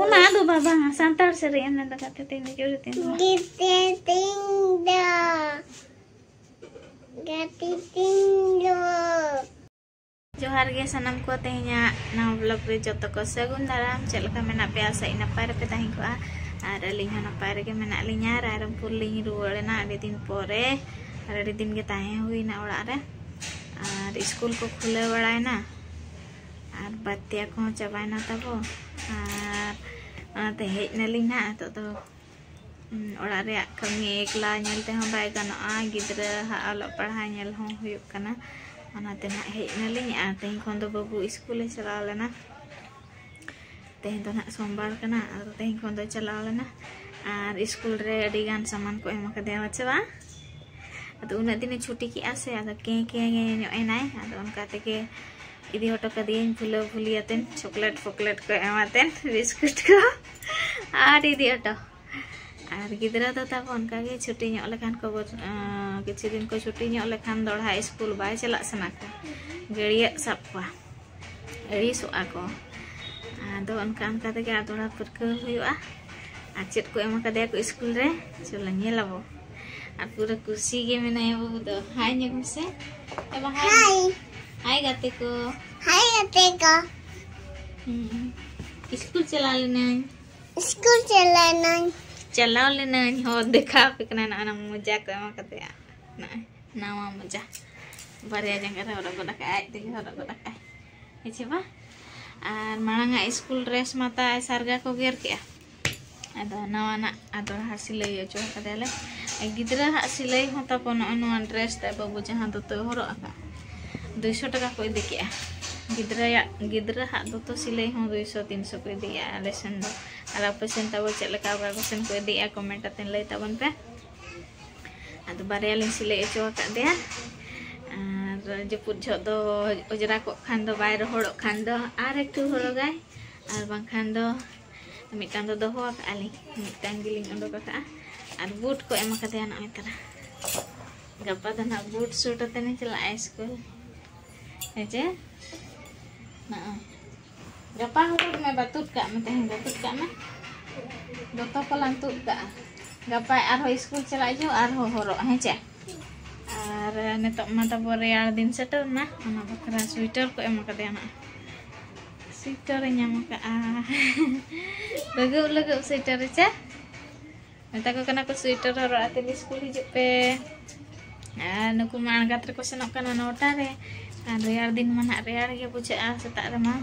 Una do baba santar seri ena da kate tin juri tin. Johar ge sanam ko tehnya na vlog re joto ko sagun dalam cel ka mena biasa ina pare pe tahin ko ada linya na pare ke mena linya raram pur lin ruwale na ade din pore ade din ge tahe hui na ora re ar school ko khule barae na ar batia ko chabai na tabo ar ate hej na lina to ora re kami ekla nyel te hon bai gano a gidra ha alo padha nyel hon huyuk kana Anate nak hej naling ateng kondo babu school chala lena teh to nak sombar kana atau teh kondo chala lena ar school re adigan saman ko ema ka dewa chwa atu una dine chuti ki ase ado ke nyo enai ado onka teke idi oto ka din phula phuli aten chocolate ko ematen biscuit ko ar idi oto ar gidra to ta onka ge chuti nyo lekan ko किसी दिन को छुट्टी लेखान दौड़ा school बै चला सना को गड़िया सब को अड़ीसोआ को आदो उनका दौड़ा परका हुआ चेद को एम कदे को स्कूल रे चला नेलाबो और पूरा कुर्सी के मेनाया बाबू दो हाय नेगम से एबा हाय गाते को स्कूल चला लेना हो देखा पिकना ना मजा को एम कदे nawa manja baria jangkar orang goda kai tege orang goda kai heche ba ar maranga school dress mata sarga ko ger kia ado nawa na ado hasilai jo kadale gidra hasilai hota pono anu dress ta babu jahan to horo aka 200 taka ko ide kia gidra ha to silai ho 200 300 ko ide ya lesson do ala pesen ta bo chelaka ba pesen ko ide ya comment aten lai tabon pe Ado barya ling sile echo ka dia ar jeput jodo ojra ko khando bayar horok khando ar ektu horogai ar bang khando mitang do doho ka ali mitang giling ondo ka ar boot ko ema ka dia na etara gapa dana boot suit atene chela school eje na gapa horo me batut ka mate batut ka ma doto ko lantut ka gapai arho school chala jo arho horo hecha ar netok mata boreal din seter na ona bakra sweater ko em ka dena sweater nyam ka lagu sweater cha neta ko kana ko sweater horo ate di school hijup pe nuku man gatre ko senok kana nota re kan real din mana real ge puja setak rema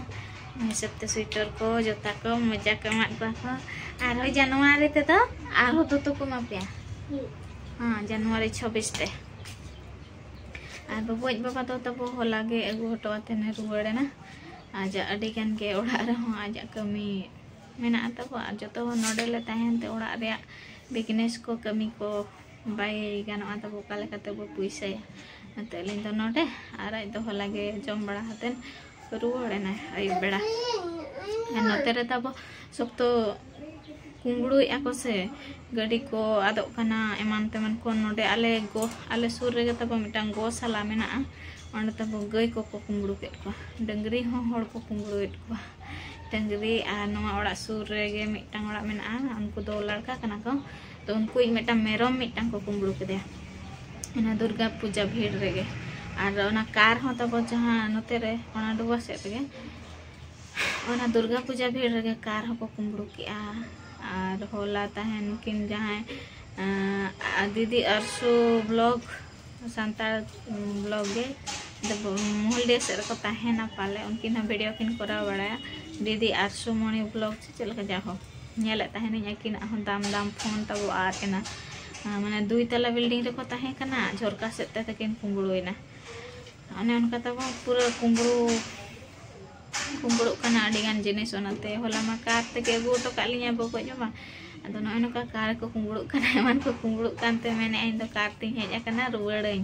septe sweater ko jota ko moja ko mat ko आरो जनवरी ते तो आरो तो को मापिया हां जनवरी 26 ते are बबोज बाबा तो तबो होलागे एगु हटो आतेने रुवाड़े ना आजा अडी गान के ओड़ा रे हो आजा कमी मेना तबो आ जतो नोडेले ताहेन ते ओड़ा रे बिजनेस को कमी को बाय गानो तबो काले कते बो पुइसा ते लिन तो नोडे आर तो होलागे जम बड़ा हतेन रुवाड़े ना आई बेड़ा नते रे तबो सब तो कुंगड़ू आको से गाड़ी को आदो कना एमान तेमन को नोडे आले सुर रे तब मिटांग गोशाला मेना ओंडे तब गई को कुंगड़ू के को डंगरी हो हड़ को कुंगड़ू एट को डंगरी आ नवा ओड़ा सुर रे गे मिटांग ओड़ा मेना उनको दो लड़का कना को तो उनको मिटांग मेरम मिटांग को कुंगड़ू के दे एना दुर्गा पूजा भीड़ रे गे आर ओना कार हो तब जहां नते रे ओना डुबा से गे ओना दुर्गा पूजा भीड़ रे कार हो को कुंगड़ू के और होला तहन किन जहाँ दीदी अरसो ब्लॉग सांतार ब्लॉग गे मोहल्ले से को तहना पाले उनकिन वीडियो किन करा बड़ा दीदी अरसो मणि ब्लॉग से चलका जाहो नेले तहन याकिन दाम फोन तब आना माने 2 तला बिल्डिंग रे को तहे कना झरका से तकिन कुंगड़ोइना अने उनका तब पूरा कुंगड़ो कना अडिगान जिनिस ओनाते होला मा कार ते के गो तो कालिया बको जमा अदो नय नका कार को कुंगड़ो कना एमान को कुंगड़ो कानते मेने इन दो कार तिन हेज कना रुवाड़ाई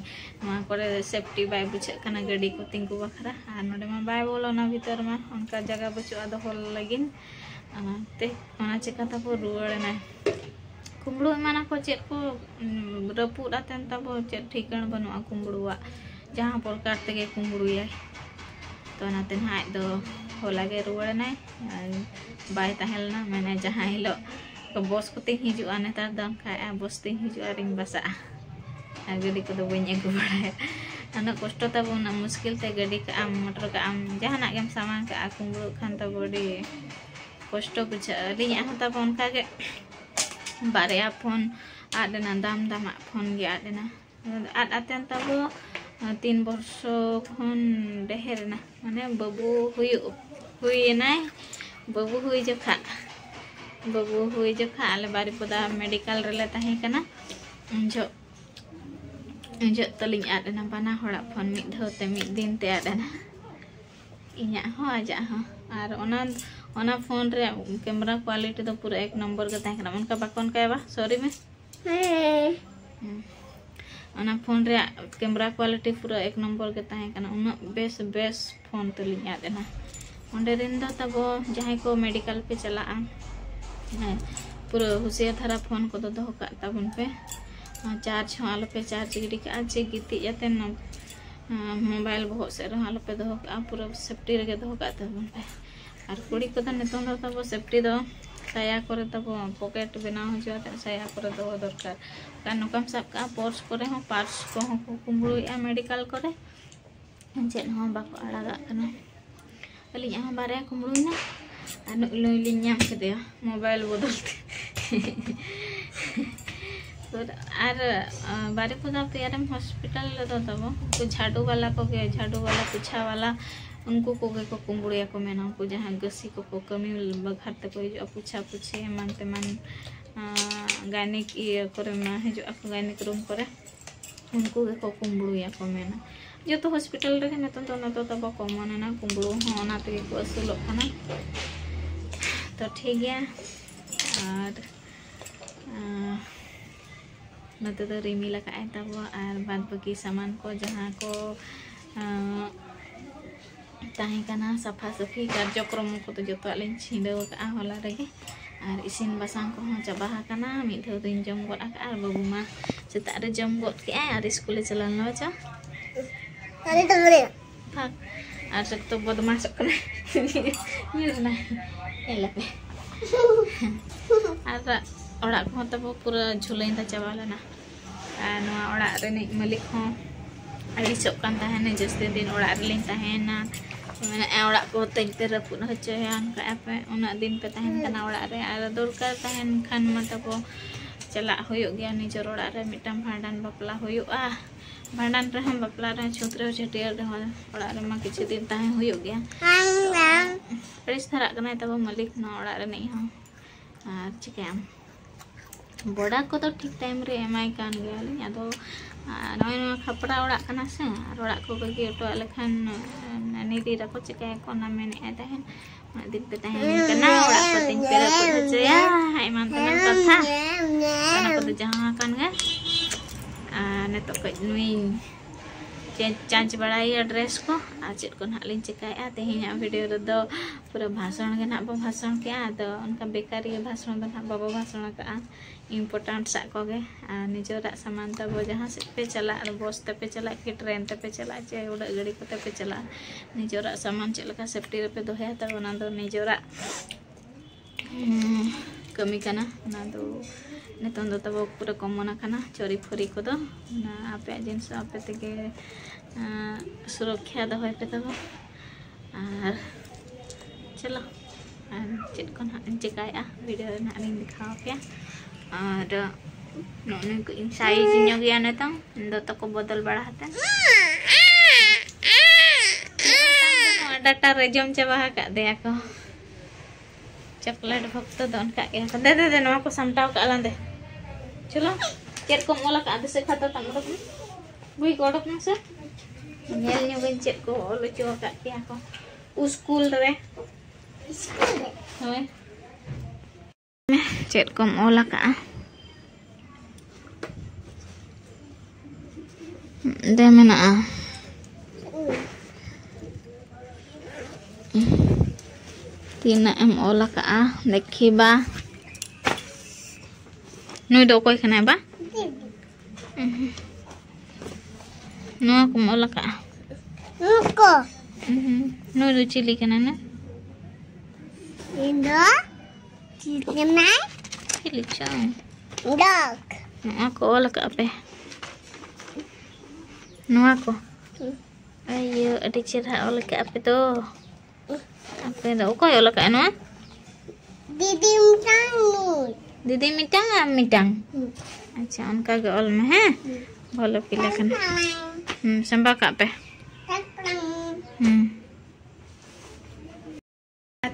मा करे सेफ्टी बाय बुझे कना गाड़ी को तिंगु बखरा आ नडे मा बाय बोलोना भीतर मा उनका जगह बचो अदो होल लगिन ते ओना चेका तब रुवाड़ना कुंगड़ो माना को चेक को रपुद आतेन तब चेक ठिकान बनुआ कुंगड़ोआ जहां पर काटते के कुंगड़ोया तो नाते हाय दो होला गे रुआड़ना बाय तहलना मैंने जहाँ हिलो तो बस को तीन हिजुआ नेतार दो खाया बस तीन हिजुआ रिंग बसा गड्डी को तो बनी अगू बड़ा अना कष्ट तब उना मुश्किल ते गड्डी का आम मोटर का आम जहाँ गेम सामान का कुंबड़ो खान तब बड़ी कष्ट बुझा अली तब उनका के बारे फोन आदेना दाम दाम फोन गे आदेना आते तब 3 वर्ष खन डेहरना माने बाबू हुईना बाबू हुई जोखा आले बारीपदा मेडिकल रेले ताहे कना जो तलिंग आदेना बाना हड़ा फोन मिद धोते मिद दिन ते आदेना इन्या हो आजा हो और ओना फोन रे कैमरा क्वालिटी तो पूरा 1 नंबर के ताहे कना उनका बाकोन का बा सॉरी में ओना फोन रे कैमरा क्वालिटी पूरा 1 नंबर के ताहे कना उना बेस फोन तलिंग आदेना ओंडे रिन दो तब जहां को मेडिकल पे चला पूरा हुसिया धारा फोन को दो का तबन पे चार्ज हो आलो पे चार्ज गिडी का जे गिति जाते न मोबाइल बहुत से रहा आलो पे दो का पूरा सेफ्टी रे दो का तबन पे और कुड़ी को नितों दो तब सेफ्टी दो साया करे तब पॉकेट बनाव हो जाते साया करे दो दरकार का नकम सब का पर्स करे हो पार्स को हो कुंबड़ुया मेडिकल करे जेन हो बाको आड़ागा कना अली यहाँ बारे कुंबड़ुना अनु लुई नाम के मोबाइल बदलते और बारे पदा पेरम हॉस्पिटल तो तब झाड़ू वाला पूछा वाला उनको को कुंबड़िया को मेना उनको जहाँ गसी को कमी बघारते को हिजुआ पूछा पूछी एमान तेमान गायनिक हजू गायनिक रूम करे उनको को कुंबड़िया को मेना जो तो हॉस्पिटल रे तो तब कॉमन ना कुंबड़ू होना ते को असुलोग खाना तो ठीक है और नते तो रिमिल का तब और बाद बाकी सामान को जहाँ को ताहें सफा सफी कार्यक्रम को तो जो लिंग छिंडव का होला रे और इसिन बासांग को चाबा मिद धाव दिन जम गद और बाबू मा सेता रे जम गद के और स्कूल चला बचा और सब तो बदमाश और को तब पूरा झुलैन चाबा लेना मालिक अड़ीसों जस्ती दिन ओरना मैंने को तजते रपुद हचोया पे उना दिन पे तहन और दरकार तहन खान मा तब चला गया निजर ओर मिटान भांडान बापला भांडान रहे बापला छूत रे छटियर रे किछु दिन तहन गया अड़ीस धरा तब मालिक ओर और चिकाम बड़ा को तो ठीक टाइम रे एमाय कान गयाली अदो नय खपड़ा ओड़ा कना से और ओड़ा को बगी ओटो लेखान निदी रको चिकाय को ना मेने तहन दिन पे तहन कना ओड़ा को तिन पे रको जया एमान तन कथा कना को जहां कान गे ने तो कज नुई चांच बड़ाई ड्रेस को आ चेत को ना लिन चिकाया तेहिया वीडियो रे दो पूरा भाषण के ना बो भाषण के आदो उनका बेकारी भाषण दो ना बाबा भाषण का इम्पोर्टेंट सा को गे निजरा सामान तब जहाँ से पे चला बस ते पे चला कि ट्रेन ते पे चला चे उड़ा गाड़ी को पे चला निजरा सामान चलका सेफ्टी रे पे दोहे तब ना दो निजरा कमी कना ना दो नितों दो तब पूरा कमना कना चोरी फोरी को दो ना आपे जिनस आपे तेगे सुरक्षा दो पे तब और चलो चेत को ना चिकाया वीडियो ना लिंक दिखाओ पे और नोने को साइज ᱧᱚᱜ ᱜᱮᱭᱟ ᱱᱮᱛᱟᱝ ᱫᱚᱛᱚ ᱠᱚ ᱵᱚᱫᱚᱞ ᱵᱟᱲᱟ ᱦᱟᱛᱮ डाटा रे जम चाबा का दे को चॉकलेट भक्त दो उनका के दे नवा को समटाव का लांदे चलो चेत को मोला का दे से खाता तम रो बुई गोडक न से नेल ᱧᱚᱜ ᱵᱤᱱ चेत को ओल चो का पिया को स्कूल रे होय चेत को मोला का दे मेना तीना एम ओला का देखी बा नुई दो कोई खना बा नो को ओला का नुई दो चिली कना ना Indo. Cina. Cilicang. Dog. Aku olah ke apa? Nu aku. Ayo, adik cerah olah ke apa tuh? Apa itu? Kau olah ke anu? Didi mitang. Didi mitang ah mitang. Acha उनका gall में है बोलो पिला kan संभा का पे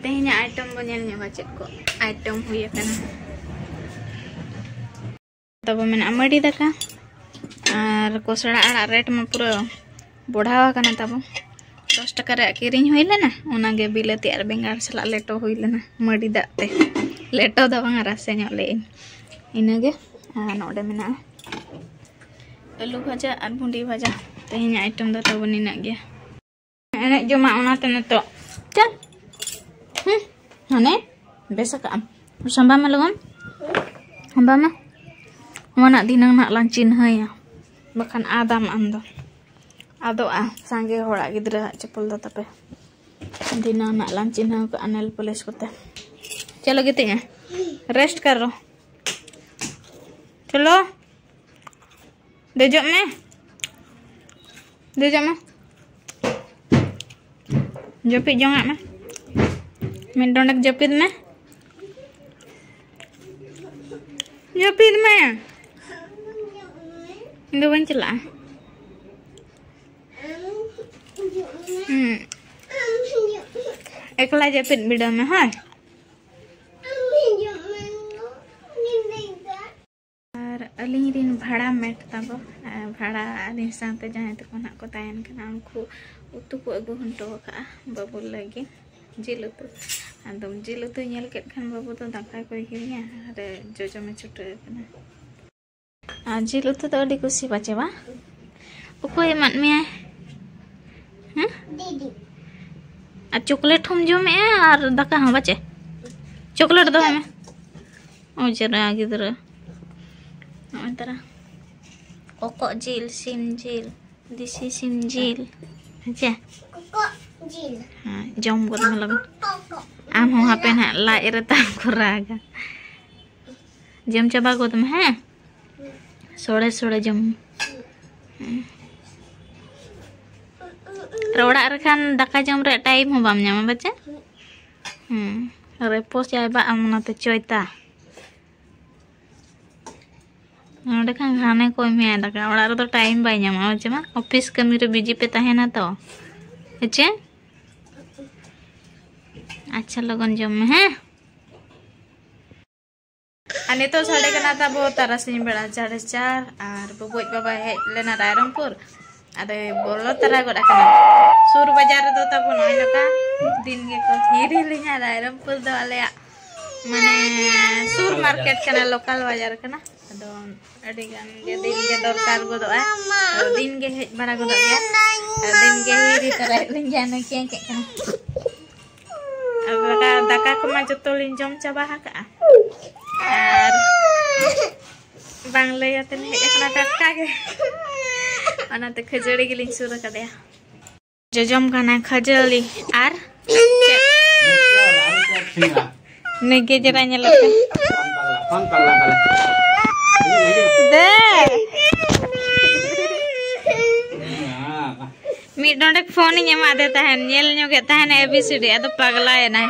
tehnya item banyaknya baca kok item huya kana तब मैंने अमड़ी दका और कोसड़ा आड़ा रेट में पूरा बढ़ावा कना तब 10 टका रे किरिंग होई लेना ओनागे बिलाती आर बेंगार सला लेटो होई लेना मड़ी दाते लेटो द बांगा रासे ᱧᱚᱜ ले इनागे नोडे मेना आलू भाजा और भुंडी भाजा तेहኛ आइटम दा तब निना गया एने जमा ओनाते नतो चल हाने बेसा का संबा में लगन संबा में mana dinang nak lancin haya bahkan adam ando ado sange hora gidra cepol da tape dinang nak lancin ha ke anel police kote चलो gitu ya rest karo चलो dejok में jepit jongak में min donek jepit में Indo ban celah. Ekla japit bida में है और अलिंग दिन भाड़ा मेट तब भाड़ा दिन साथे जहां तक ना को तायन कना उनको उतु को अगु हंटो का बाबू लगी जिल उतु आदम जिल उतु नेल केट खान बाबू तो दाका को हिया अरे जोजो में छुटे कना जिल उतु तो अडी कुसी बाचे बा उको एमत में दीदी आ चॉकलेट हम जो में और दाका हम बाचे चॉकलेट दो में ओ जरा गिदरा अंतरा कोको जिल सिम जिल दिसी सिम जिल अच्छा कोको जिल हां जम गोद में लग आम हो हापे ना ला एरता खुरागा जम चबा गोद में है सोड़े सोड़े जम रोड़ा रखान दाका जम रे टाइम हो बाम ᱧᱟᱢᱟ बच्चा रेपोस जाय बा अमनाते चोयता नोडे खान खाने कोई में दाका ओड़ा रे तो टाइम बाय ᱧᱟᱢᱟ बच्चा मा ऑफिस कमी रे बिजी पे तहेना तो अच्छा अच्छा लगन जम में है अने तो साढ़े कना तब तारासिन बेड़ा 4:30 और बगोज बाबा हेज लेना रायरंगपुर अरे बोलो तरा गोड़ा कना सुर बाजार दो तब नय नका दिन के को हिरी लिया रायरंगपुर दो आले माने सुर मार्केट कना लोकल बाजार कना अदो अडी गान के दिन के दरकार गोदो दिन के हेज बड़ा गोदो गया दिन के हिरी तरा लिया न के कना अब दाका को मा जतो लिन जम चाबा का और बांग्ला याते हेज कना टटका के अनाते खजड़ी गिलिंग सुर कदया जजम खाना खजली आर नेगे जरा nyelok दे मी डोंडे फोन ᱧᱮᱢᱟ दे तहन ñel ñoगे तहन एबीसीडी अदो पगला एना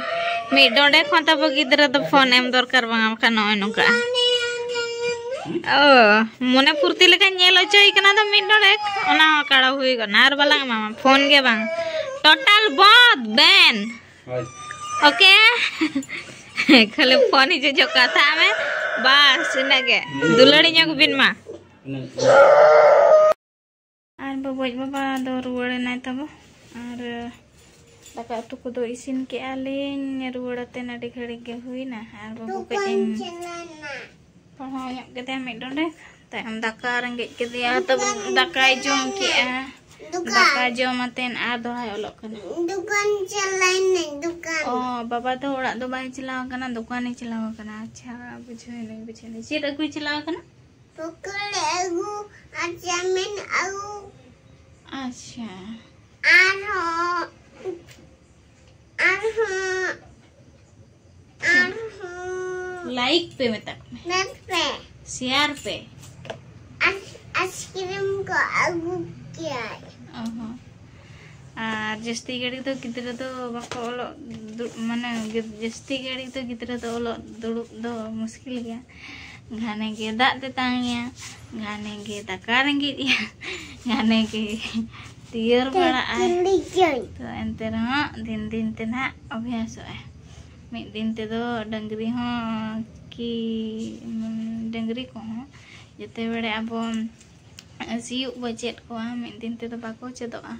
मी डोंडे खन तब गिदरा द फोन एम दरकार बांगा खान नय नोका ओ मने फुर्ती लेका ñel ochoi kana द मी डोंडे ओना काड़ा हुई गना आर बालांग मामा फोन गे बांग टोटल बंद बैन ओके खाली फोन ही जो कथा में बस इनगे दुलड़ी ñok बिन मा आर बबोज बाबा दो रुवाड़े नाय तब और दाका उतु को दो इसिन के आलिन रुवाड़ते नाडी घड़ी के हुई ना और बबो के इन पढ़ाओ ñok के ते में डोंडे तायम दाका रंगे के दिया तब दाका जम के दाका जमातेन आ दोहाय ओलोक कना दुकान चलाइन नहीं दुकान ओ बाबा तो ओड़ा दो बाय चलाव कना दुकान ही चलाव कना अच्छा बुझे नहीं चेत अगुई चलाव कना पकड़े अगु अच्छा में अगु अच्छा आरो लाइक पे मेता को Net pe. शेयर पे Askrim ko agu kia. और जस्ती गाड़ी तो गिद्रा तो बाको ओलो माने जस्ती गाड़ी तो गिद्रा तो ओलो दुड़ुब दो मुश्किल गया घाने के दाग ते तांगिया घाने के दाका रेंगिया घाने के तियर बड़ा आए तो एंते रहा दिन दिन ते ना अभ्यास है मिद दिन ते दो डंगरी हो की डंगरी को हो जते बड़े अब सियुक बचेत को मिद दिन ते तो बाको चेदोआ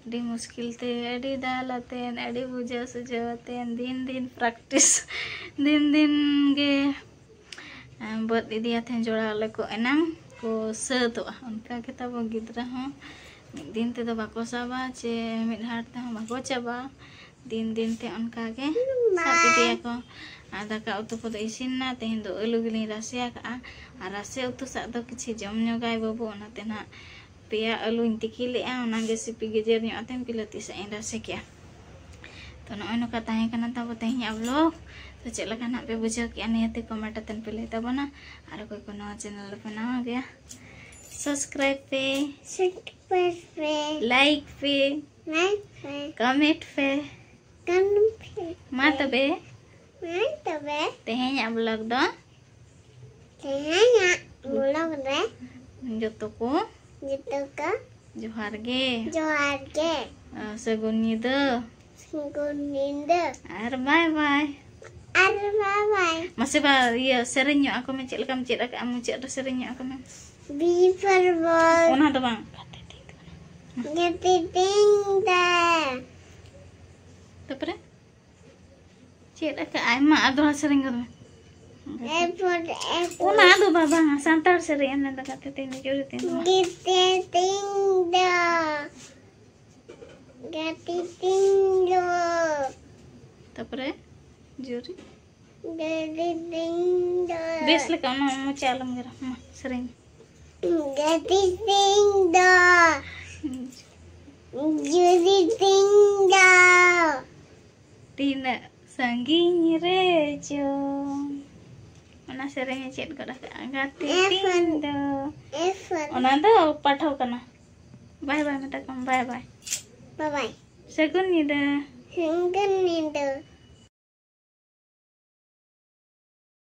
अड़ी मुश्किल ते अड़ी दालते अड़ी बुझा सुझाते दिन दिन प्रैक्टिस दिन दिन गे बद इदियाते जोड़ा लेको एनांग को सतो उनका के तब गिद्रा हो दिन ते तो बाको साबा चे मिद हाट ते बाको चाबा दिन दिन ते उनका के साब इदिया को दाका उतु को इसिन ना तेहेन दो आलू गिली रासिया का आ रासे उतु सा दो किछि जम जोगाय बाबू ओनाते ना पेया आलू तिकी लेआ ओनागे सिपि गेजेर ᱧᱚᱜ ᱟᱛᱮᱢ ᱯᱤᱞᱟᱹᱛᱤ ᱥᱮ ᱨᱟᱥᱮ ᱠᱮᱜᱼᱟ तो नᱚᱜᱼᱚᱭ ᱱᱚᱝᱠᱟ ᱛᱟᱦᱮᱸ ᱠᱟᱱᱟ ᱛᱟᱵᱚ ᱛᱮᱦᱮᱧᱟᱜ ᱵᱞᱚᱜ तो चेᱫ ᱞᱮᱠᱟ ᱱᱟᱜ ᱯᱮ ᱵᱩᱡᱷᱟᱹᱣ ᱠᱮᱜᱼᱟ ᱱᱤᱦᱟᱹᱛᱤ ᱠᱚᱢᱮᱱᱴ ᱟᱛᱮᱱ ᱯᱮ ᱞᱟᱹᱭ ᱛᱟᱵᱚᱱᱟ ᱟᱨ ᱚᱠᱚᱭ ᱠᱚ ᱱᱚᱣᱟ ᱪᱮᱱᱮᱞ ᱨᱮᱯᱮ ᱱᱟᱣᱟ ᱜᱮᱭᱟ सब्सक्राइब पे Subscribe pe. लाइक पे Like pe. कमेंट पे Kamu pe. मा तबे Mantap be. तेहेᱧᱟᱜ ब्लॉग दो Tehanya bulog re. जतो को Gitu ke. जोहार गे Johar ke. सगुन ᱧᱤᱫᱟᱹ Singkuninda. आर bye bye Aduh bye. masih ba iya sering ᱧᱚᱜ ako me ced lekam ced ak amu ced sering ᱧᱚᱜ ako me Beaver ball. ona do bang Getiting da. tapre ced ak aima ado sering ko Apple. ona do baba santar sering anda da kate tin juri tin Getiting da. Getiting da. tapre juri Getiting da. bes lekam mau calam gara ma sering Getiting da. Getiting da. tina sangging rejo ona sering ced ko da gati tindo Apple. ona do pathau kana bye bye mata kam bye bye Bye bye. segun ida Singkuninda.